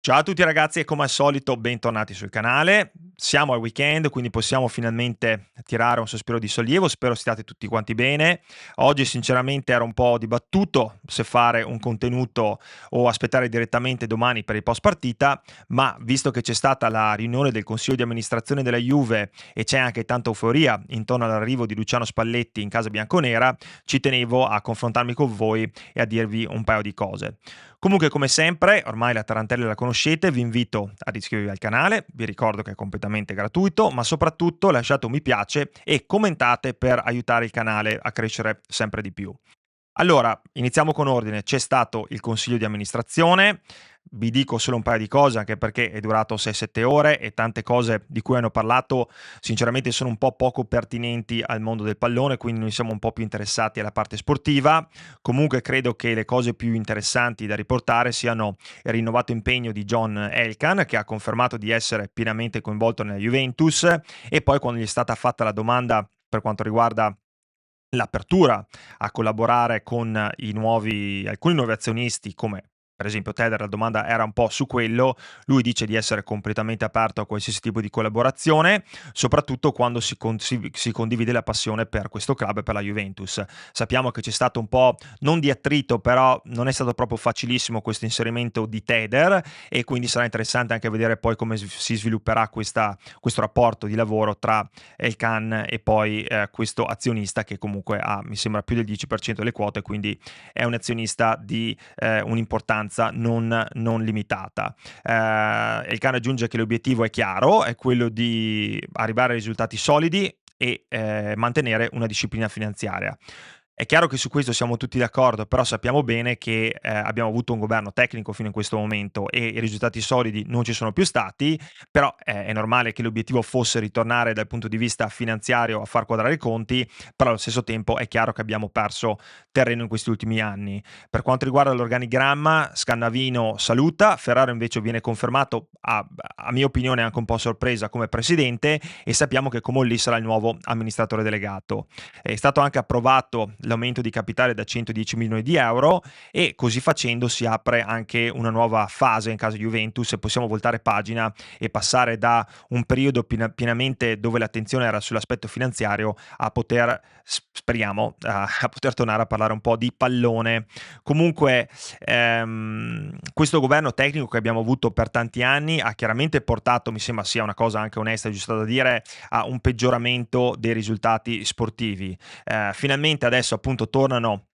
Ciao a tutti ragazzi e come al solito bentornati sul canale. Siamo al weekend, quindi possiamo finalmente tirare un sospiro di sollievo, spero stiate tutti quanti bene. Oggi sinceramente ero un po' dibattuto se fare un contenuto o aspettare direttamente domani per il post partita, ma visto che c'è stata la riunione del consiglio di amministrazione della Juve e c'è anche tanta euforia intorno all'arrivo di Luciano Spalletti in casa bianconera, ci tenevo a confrontarmi con voi e a dirvi un paio di cose. Comunque, come sempre, ormai la tarantella la conoscete, vi invito ad iscrivervi al canale, vi ricordo che è completamente gratuito, ma soprattutto lasciate un mi piace e commentate per aiutare il canale a crescere sempre di più. Allora, iniziamo con ordine. C'è stato il consiglio di amministrazione, vi dico solo un paio di cose anche perché è durato 6-7 ore e tante cose di cui hanno parlato sinceramente sono un po' poco pertinenti al mondo del pallone, quindi noi siamo un po' più interessati alla parte sportiva. Comunque credo che le cose più interessanti da riportare siano il rinnovato impegno di John Elkann, che ha confermato di essere pienamente coinvolto nella Juventus, e poi quando gli è stata fatta la domanda per quanto riguarda l'apertura a collaborare con alcuni nuovi azionisti come per esempio Tether, la domanda era un po' su quello, lui dice di essere completamente aperto a qualsiasi tipo di collaborazione, soprattutto quando si condivide la passione per questo club e per la Juventus. Sappiamo che c'è stato un po', non di attrito, però non è stato proprio facilissimo questo inserimento di Tether e quindi sarà interessante anche vedere poi come si svilupperà questo rapporto di lavoro tra Elkann e poi questo azionista che comunque ha, mi sembra, più del 10% delle quote, quindi è un azionista di un'importanza non limitata. Elkann aggiunge che l'obiettivo è chiaro, è quello di arrivare a risultati solidi e mantenere una disciplina finanziaria. È chiaro che su questo siamo tutti d'accordo, però sappiamo bene che abbiamo avuto un governo tecnico fino in questo momento e i risultati solidi non ci sono più stati, però è normale che l'obiettivo fosse ritornare dal punto di vista finanziario a far quadrare i conti, però allo stesso tempo è chiaro che abbiamo perso terreno in questi ultimi anni. Per quanto riguarda l'organigramma, Scannavino saluta, Ferraro invece viene confermato, a mia opinione anche un po' a sorpresa, come presidente e sappiamo che Comolli sarà il nuovo amministratore delegato. È stato anche approvato l'aumento di capitale da 110 milioni di euro e così facendo si apre anche una nuova fase in caso Juventus e possiamo voltare pagina e passare da un periodo pienamente dove l'attenzione era sull'aspetto finanziario a poter, speriamo, a poter tornare a parlare un po' di pallone. Comunque questo governo tecnico che abbiamo avuto per tanti anni ha chiaramente portato, mi sembra sia una cosa anche onesta e giusta da dire, a un peggioramento dei risultati sportivi. Finalmente adesso appunto tornano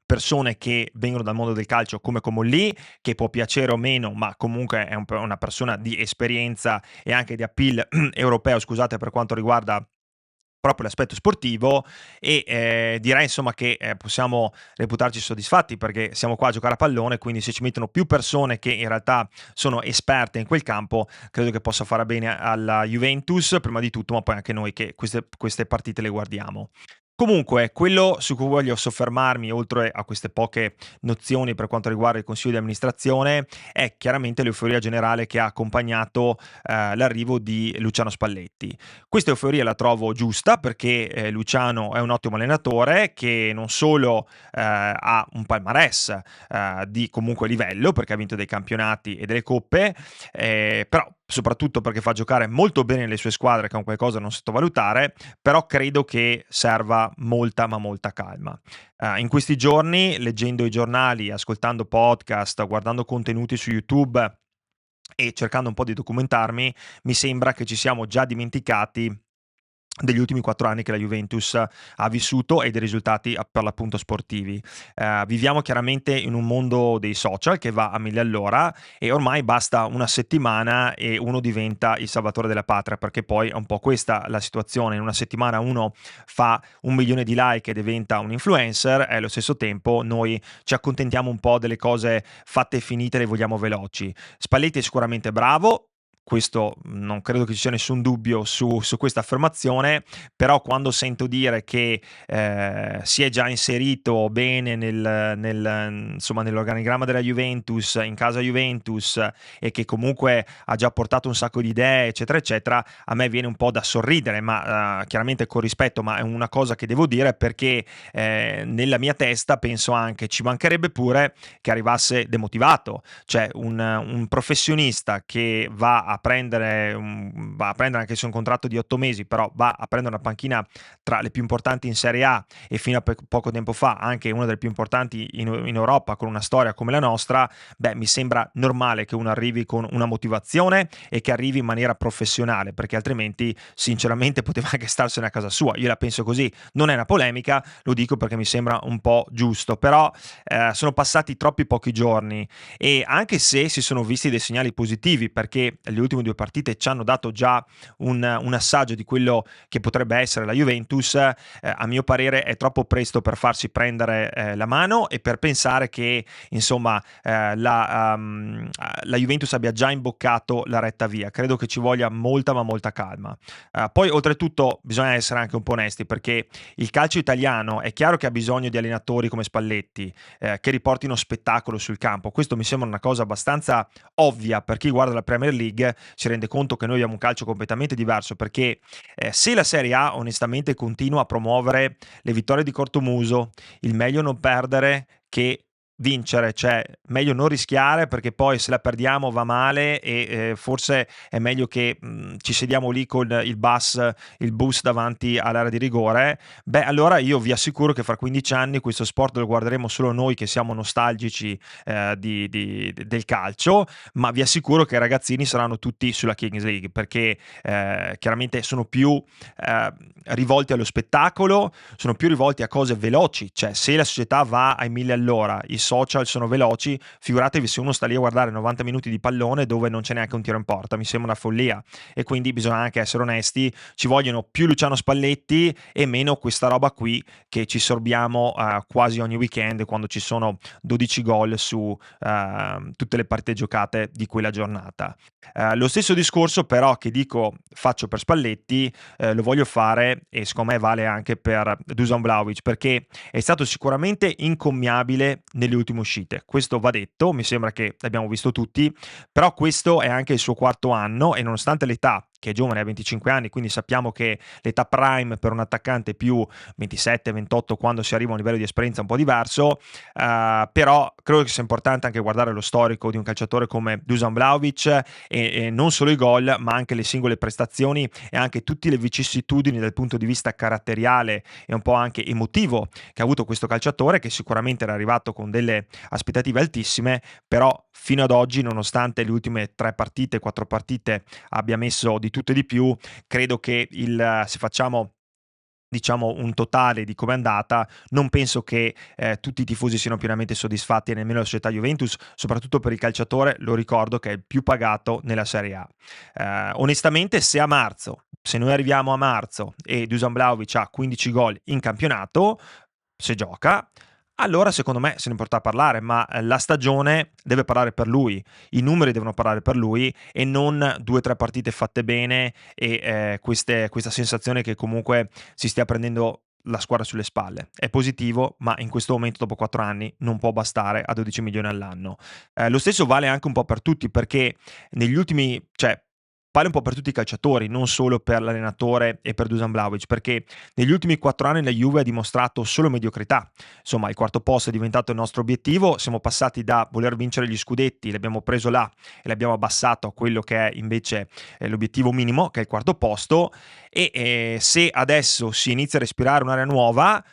persone che vengono dal mondo del calcio come Comolli, che può piacere o meno, ma comunque è una persona di esperienza e anche di appeal europeo, scusate, per quanto riguarda proprio l'aspetto sportivo e direi insomma che possiamo reputarci soddisfatti perché siamo qua a giocare a pallone, quindi se ci mettono più persone che in realtà sono esperte in quel campo, credo che possa fare bene alla Juventus, prima di tutto, ma poi anche noi che queste partite le guardiamo. Comunque, quello su cui voglio soffermarmi, oltre a queste poche nozioni per quanto riguarda il consiglio di amministrazione, è chiaramente l'euforia generale che ha accompagnato l'arrivo di Luciano Spalletti. Questa euforia la trovo giusta perché Luciano è un ottimo allenatore che non solo ha un palmarès di comunque livello perché ha vinto dei campionati e delle coppe, però soprattutto perché fa giocare molto bene le sue squadre, che è un qualcosa da non sottovalutare, però credo che serva molta ma molta calma. In questi giorni, leggendo i giornali, ascoltando podcast, guardando contenuti su YouTube e cercando un po' di documentarmi, mi sembra che ci siamo già dimenticati degli ultimi 4 anni che la Juventus ha vissuto e dei risultati per l'appunto sportivi. Viviamo chiaramente in un mondo dei social che va a 1000 all'ora e ormai basta una settimana e uno diventa il salvatore della patria, perché poi è un po' questa la situazione. In una settimana uno fa 1 milione di like e diventa un influencer e allo stesso tempo noi ci accontentiamo un po' delle cose fatte e finite, le vogliamo veloci. Spalletti è sicuramente bravo, questo non credo che ci sia nessun dubbio su questa affermazione, però quando sento dire che, si è già inserito bene insomma nell'organigramma della Juventus, in casa Juventus, e che comunque ha già portato un sacco di idee, eccetera, eccetera, a me viene un po' da sorridere, ma, chiaramente con rispetto, ma è una cosa che devo dire perché, nella mia testa penso anche: ci mancherebbe pure che arrivasse demotivato, cioè un professionista che va a prendere anche se un contratto di 8 mesi, però va a prendere una panchina tra le più importanti in Serie A e fino a poco tempo fa anche una delle più importanti in Europa, con una storia come la nostra, beh, mi sembra normale che uno arrivi con una motivazione e che arrivi in maniera professionale, perché altrimenti sinceramente poteva anche starsene a casa sua. Io la penso così, non è una polemica, lo dico perché mi sembra un po' giusto, però sono passati troppi pochi giorni e anche se si sono visti dei segnali positivi, perché le ultime due partite ci hanno dato già un assaggio di quello che potrebbe essere la Juventus, a mio parere è troppo presto per farsi prendere la mano e per pensare che insomma la Juventus abbia già imboccato la retta via. Credo che ci voglia molta ma molta calma. Poi oltretutto bisogna essere anche un po' onesti, perché il calcio italiano è chiaro che ha bisogno di allenatori come Spalletti, che riportino spettacolo sul campo. Questo mi sembra una cosa abbastanza ovvia per chi guarda la Premier League, si rende conto che noi abbiamo un calcio completamente diverso, perché se la Serie A onestamente continua a promuovere le vittorie di cortomuso, il meglio non perdere che vincere, cioè meglio non rischiare perché poi se la perdiamo va male e forse è meglio che ci sediamo lì con il bus davanti all'area di rigore. Beh, allora io vi assicuro che fra 15 anni questo sport lo guarderemo solo noi che siamo nostalgici del calcio, ma vi assicuro che i ragazzini saranno tutti sulla Kings League perché chiaramente sono più rivolti allo spettacolo, sono più rivolti a cose veloci, cioè se la società va ai 1000 all'ora, i social sono veloci, figuratevi se uno sta lì a guardare 90 minuti di pallone dove non c'è neanche un tiro in porta, mi sembra una follia. E quindi bisogna anche essere onesti, ci vogliono più Luciano Spalletti e meno questa roba qui che ci sorbiamo quasi ogni weekend quando ci sono 12 gol su tutte le partite giocate di quella giornata. Lo stesso discorso però che dico faccio per Spalletti, lo voglio fare e secondo me vale anche per Dusan Vlahovic, perché è stato sicuramente incommiabile nelle ultime uscite, questo va detto, mi sembra che l'abbiamo visto tutti, però questo è anche il suo quarto anno e nonostante l'età, che è giovane, ha 25 anni, quindi sappiamo che l'età prime per un attaccante più 27-28 quando si arriva a un livello di esperienza un po' diverso, però credo che sia importante anche guardare lo storico di un calciatore come Dusan Vlahovic e non solo i gol ma anche le singole prestazioni e anche tutte le vicissitudini dal punto di vista caratteriale e un po' anche emotivo che ha avuto questo calciatore, che sicuramente era arrivato con delle aspettative altissime, però fino ad oggi, nonostante le ultime 3 partite, 4 partite abbia messo di tutto e di più, credo che se facciamo diciamo un totale di come è andata, non penso che tutti i tifosi siano pienamente soddisfatti e nemmeno la società Juventus, soprattutto per il calciatore, lo ricordo che è il più pagato nella Serie A. Onestamente se noi arriviamo a marzo e Dusan Vlahovic ha 15 gol in campionato, se gioca, allora secondo me se ne potrà parlare, ma la stagione deve parlare per lui, i numeri devono parlare per lui e non 2 o 3 partite fatte bene e questa sensazione che comunque si stia prendendo la squadra sulle spalle. È positivo, ma in questo momento dopo 4 anni non può bastare a 12 milioni all'anno. Lo stesso vale anche un po' per tutti perché negli ultimi, cioè vale un po' per tutti i calciatori, non solo per l'allenatore e per Dusan Vlahovic, perché negli ultimi 4 anni la Juve ha dimostrato solo mediocrità. Insomma, il quarto posto è diventato il nostro obiettivo, siamo passati da voler vincere gli scudetti, l'abbiamo preso là e l'abbiamo abbassato a quello che è invece l'obiettivo minimo, che è il quarto posto, e se adesso si inizia a respirare un'area nuova,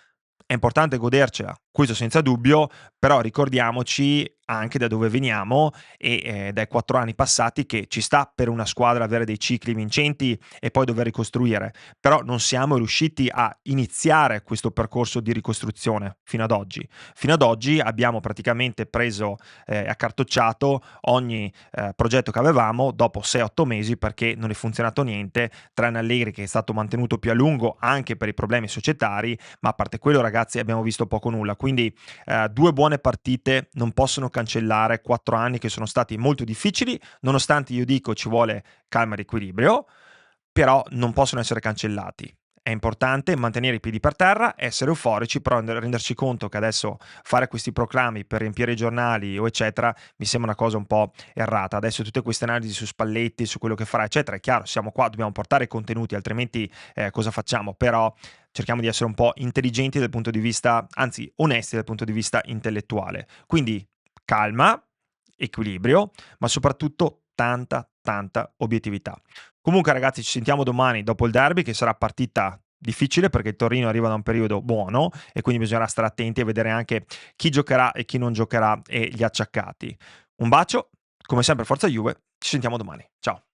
è importante godercela, questo senza dubbio, però ricordiamoci anche da dove veniamo e dai 4 anni passati che ci sta per una squadra avere dei cicli vincenti e poi dover ricostruire, però non siamo riusciti a iniziare questo percorso di ricostruzione fino ad oggi. Fino ad oggi abbiamo praticamente preso accartocciato ogni progetto che avevamo dopo 6-8 mesi perché non è funzionato niente, tranne Allegri che è stato mantenuto più a lungo anche per i problemi societari, ma a parte quello ragazzi abbiamo visto poco nulla, quindi 2 buone partite non possono cancellare 4 anni che sono stati molto difficili, nonostante io dico ci vuole calma ed equilibrio, però non possono essere cancellati. È importante mantenere i piedi per terra, essere euforici, però renderci conto che adesso fare questi proclami per riempire i giornali o eccetera mi sembra una cosa un po' errata. Adesso tutte queste analisi su Spalletti, su quello che farà eccetera, è chiaro, siamo qua, dobbiamo portare contenuti, altrimenti cosa facciamo? Però cerchiamo di essere un po' intelligenti dal punto di vista, anzi onesti dal punto di vista intellettuale. Quindi calma, equilibrio, ma soprattutto tanta obiettività. Comunque ragazzi ci sentiamo domani dopo il derby, che sarà partita difficile perché il Torino arriva da un periodo buono e quindi bisognerà stare attenti e vedere anche chi giocherà e chi non giocherà e gli acciaccati. Un bacio, come sempre forza Juve, ci sentiamo domani. Ciao.